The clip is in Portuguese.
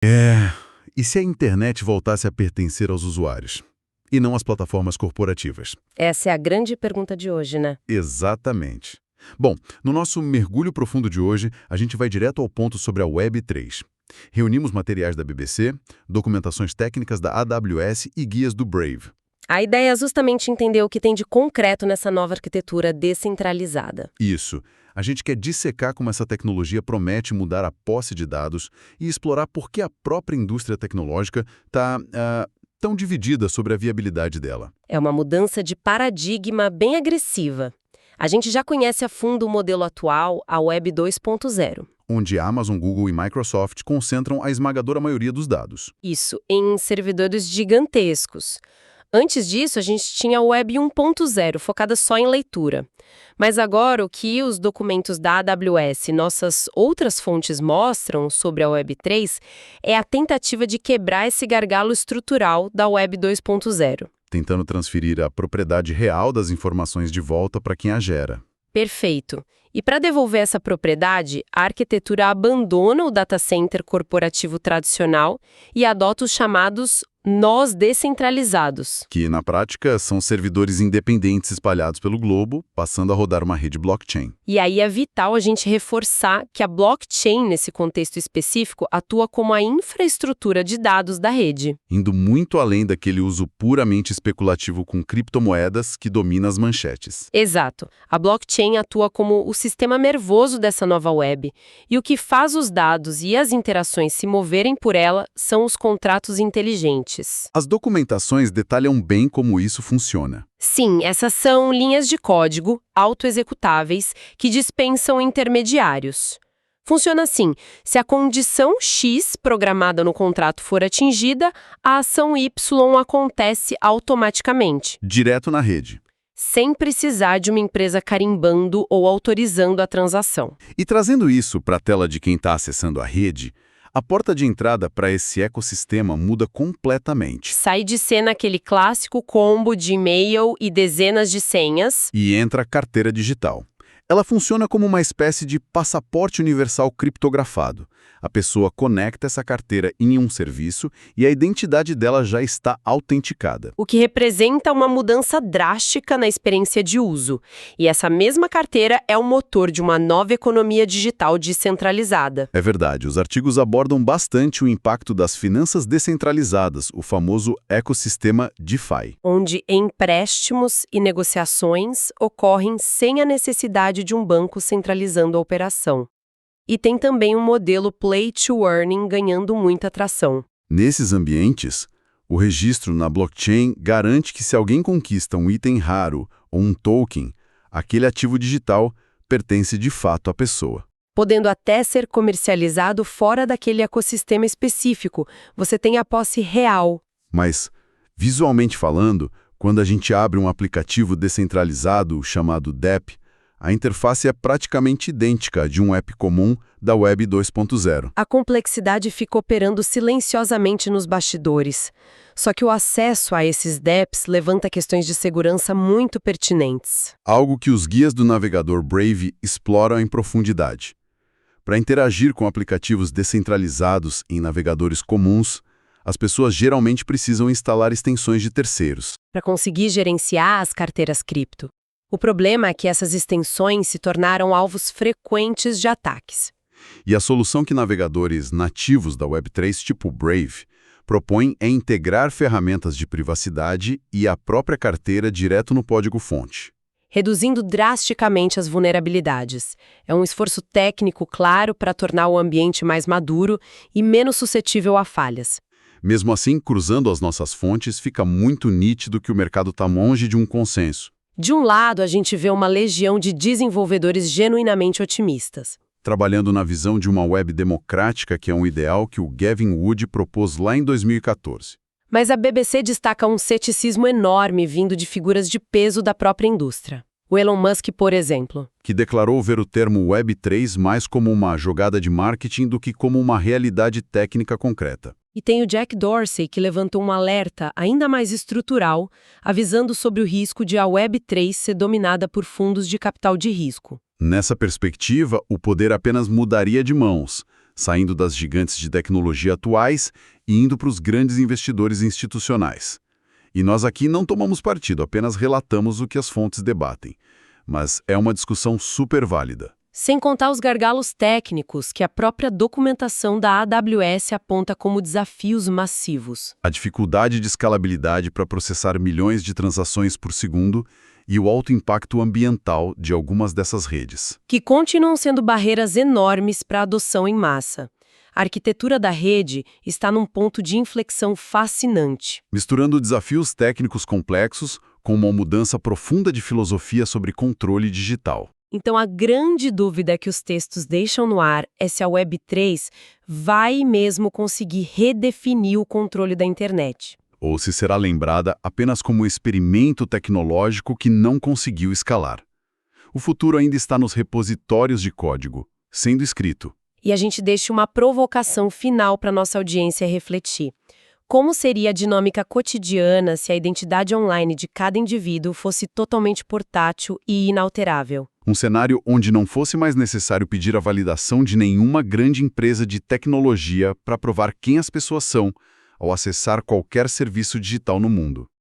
É, e se a internet voltasse a pertencer aos usuários, e não às plataformas corporativas? Essa é a grande pergunta de hoje, né? Exatamente. Bom, no nosso mergulho profundo de hoje, a gente vai direto ao ponto sobre a Web3. Reunimos materiais da BBC, documentações técnicas da AWS e guias do Brave. A ideia é justamente entender o que tem de concreto nessa nova arquitetura descentralizada. Isso. A gente quer dissecar como essa tecnologia promete mudar a posse de dados e explorar por que a própria indústria tecnológica está tão dividida sobre a viabilidade dela. É uma mudança de paradigma bem agressiva. A gente já conhece a fundo o modelo atual, a Web 2.0. Onde Amazon, Google e Microsoft concentram a esmagadora maioria dos dados. Isso, em servidores gigantescos. Antes disso, a gente tinha a Web 1.0, focada só em leitura. Mas agora, o que os documentos da AWS e nossas outras fontes mostram sobre a Web 3 é a tentativa de quebrar esse gargalo estrutural da Web 2.0. Tentando transferir a propriedade real das informações de volta para quem a gera. Perfeito. E para devolver essa propriedade, a arquitetura abandona o data center corporativo tradicional e adota os chamados nós descentralizados. Que, na prática, são servidores independentes espalhados pelo globo, passando a rodar uma rede blockchain. E aí é vital a gente reforçar que a blockchain, nesse contexto específico, atua como a infraestrutura de dados da rede. Indo muito além daquele uso puramente especulativo com criptomoedas que domina as manchetes. Exato. A blockchain atua como o sistema nervoso dessa nova web. E o que faz os dados e as interações se moverem por ela são os contratos inteligentes. As documentações detalham bem como isso funciona. Sim, essas são linhas de código autoexecutáveis que dispensam intermediários. Funciona assim: se a condição X programada no contrato for atingida, a ação Y acontece automaticamente, Direto na rede. sem precisar de uma empresa carimbando ou autorizando a transação. E trazendo isso para a tela de quem está acessando a rede, a porta de entrada para esse ecossistema muda completamente. Sai de cena aquele clássico combo de e-mail e dezenas de senhas. E entra a carteira digital. Ela funciona como uma espécie de passaporte universal criptografado. A pessoa conecta essa carteira em um serviço e a identidade dela já está autenticada. O que representa uma mudança drástica na experiência de uso. E essa mesma carteira é o motor de uma nova economia digital descentralizada. É verdade, os artigos abordam bastante o impacto das finanças descentralizadas, o famoso ecossistema DeFi. Onde empréstimos e negociações ocorrem sem a necessidade de um banco centralizando a operação. E tem também um modelo Play to Earning ganhando muita tração. Nesses ambientes, o registro na blockchain garante que se alguém conquista um item raro ou um token, aquele ativo digital pertence de fato à pessoa. Podendo até ser comercializado fora daquele ecossistema específico, você tem a posse real. Mas, visualmente falando, quando a gente abre um aplicativo descentralizado chamado dApp, a interface é praticamente idêntica à de um app comum da Web 2.0. A complexidade fica operando silenciosamente nos bastidores. Só que o acesso a esses dApps levanta questões de segurança muito pertinentes. Algo que os guias do navegador Brave exploram em profundidade. Para interagir com aplicativos descentralizados em navegadores comuns, as pessoas geralmente precisam instalar extensões de terceiros. Para conseguir gerenciar as carteiras cripto. O problema é que essas extensões se tornaram alvos frequentes de ataques. E a solução que navegadores nativos da Web3, tipo Brave, propõem é integrar ferramentas de privacidade e a própria carteira direto no código-fonte. Reduzindo drasticamente as vulnerabilidades. É um esforço técnico claro para tornar o ambiente mais maduro e menos suscetível a falhas. Mesmo assim, cruzando as nossas fontes, fica muito nítido que o mercado está longe de um consenso. De um lado, a gente vê uma legião de desenvolvedores genuinamente otimistas. Trabalhando na visão de uma web democrática, que é um ideal que o Gavin Wood propôs lá em 2014. Mas a BBC destaca um ceticismo enorme vindo de figuras de peso da própria indústria. O Elon Musk, por exemplo. Que declarou ver o termo Web3 mais como uma jogada de marketing do que como uma realidade técnica concreta. E tem o Jack Dorsey, que levantou um alerta ainda mais estrutural, avisando sobre o risco de a Web3 ser dominada por fundos de capital de risco. Nessa perspectiva, o poder apenas mudaria de mãos, saindo das gigantes de tecnologia atuais e indo para os grandes investidores institucionais. E nós aqui não tomamos partido, apenas relatamos o que as fontes debatem. Mas é uma discussão super válida. Sem contar os gargalos técnicos que a própria documentação da AWS aponta como desafios massivos. A dificuldade de escalabilidade para processar milhões de transações por segundo e o alto impacto ambiental de algumas dessas redes. Que continuam sendo barreiras enormes para a adoção em massa. A arquitetura da rede está num ponto de inflexão fascinante. Misturando desafios técnicos complexos com uma mudança profunda de filosofia sobre controle digital. Então, a grande dúvida que os textos deixam no ar é se a Web3 vai mesmo conseguir redefinir o controle da internet. Ou se será lembrada apenas como um experimento tecnológico que não conseguiu escalar. O futuro ainda está nos repositórios de código, sendo escrito. E a gente deixa uma provocação final para nossa audiência refletir. Como seria a dinâmica cotidiana se a identidade online de cada indivíduo fosse totalmente portátil e inalterável? Um cenário onde não fosse mais necessário pedir a validação de nenhuma grande empresa de tecnologia para provar quem as pessoas são ao acessar qualquer serviço digital no mundo.